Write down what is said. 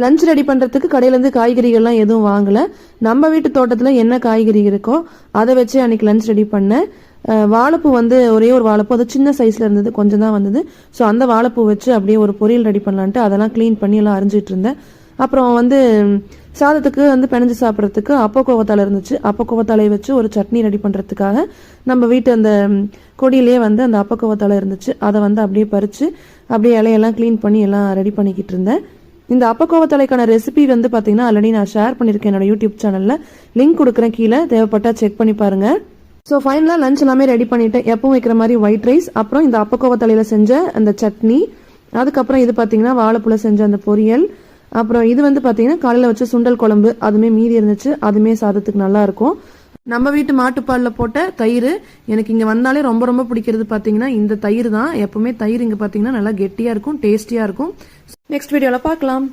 Lunch ready பண்ணுறதுக்கு கடையிலேருந்து காய்கறிகள்லாம் எதுவும் வாங்கலை. நம்ம வீட்டு தோட்டத்தில் என்ன காய்கறி இருக்கோ அதை வச்சு அன்றைக்கி லஞ்ச் ரெடி பண்ணேன். வாழைப்பூ வந்து ஒரே ஒரு வாழைப்பூ, அது சின்ன சைஸில் இருந்தது, கொஞ்சம் தான் வந்தது. ஸோ அந்த வாழைப்பூ வச்சு அப்படியே ஒரு பொரியல் ரெடி பண்ணலான்ட்டு அதெல்லாம் க்ளீன் பண்ணி எல்லாம் அரிஞ்சிட்டு இருந்தேன். அப்புறம் வந்து சாதத்துக்கு வந்து பிணைஞ்சு சாப்பிட்றதுக்கு அப்பக்கோவத்தாலை இருந்துச்சு. அப்பக்கோவத்தாலையை வச்சு ஒரு சட்னி ரெடி பண்ணுறதுக்காக நம்ம வீட்டு அந்த கொடியிலே வந்து அந்த அப்பக்கோவத்தாலை இருந்துச்சு. அதை வந்து அப்படியே பறித்து அப்படியே இலையெல்லாம் க்ளீன் பண்ணி எல்லாம் ரெடி பண்ணிக்கிட்டு இருந்தேன். இந்த அப்பக்கோவத்தாலைக்கான ரெசிபி வந்து பார்த்தீங்கன்னா ஆல்ரெடி நான் ஷேர் பண்ணியிருக்கேன் என்னோட யூடியூப் சேனலில். லிங்க் கொடுக்குறேன் கீழே, தேவைப்பட்டால் செக் பண்ணி பாருங்கள். ஸோ ஃபைனலாக லஞ்ச் எல்லாமே ரெடி பண்ணிவிட்டேன். எப்பவும் வைக்கிற மாதிரி ஒயிட் ரைஸ், அப்புறம் இந்த அப்பக்கோவத்தாலையில் செஞ்ச அந்த சட்னி, அதுக்கப்புறம் இது பார்த்தீங்கன்னா வாழைப்பூல செஞ்ச அந்த பொரியல், அப்புறம் இது வந்து பார்த்தீங்கன்னா காலையில் வச்ச சுண்டல் குழம்பு, அதுவுமே மீதி இருந்துச்சு. அதுவுமே சாதத்துக்கு நல்லா இருக்கும். நம்ம வீட்டு மாட்டுப்பாலில் போட்ட தயிர் எனக்கு இங்கே வந்தாலே ரொம்ப ரொம்ப பிடிக்கிறது பார்த்தீங்கன்னா இந்த தயிர் தான். எப்பவுமே தயிர் இங்கே பார்த்தீங்கன்னா நல்லா கெட்டியாக இருக்கும், டேஸ்டியாக இருக்கும். நெக்ஸ்ட் வீடியோவில் பார்க்கலாம்.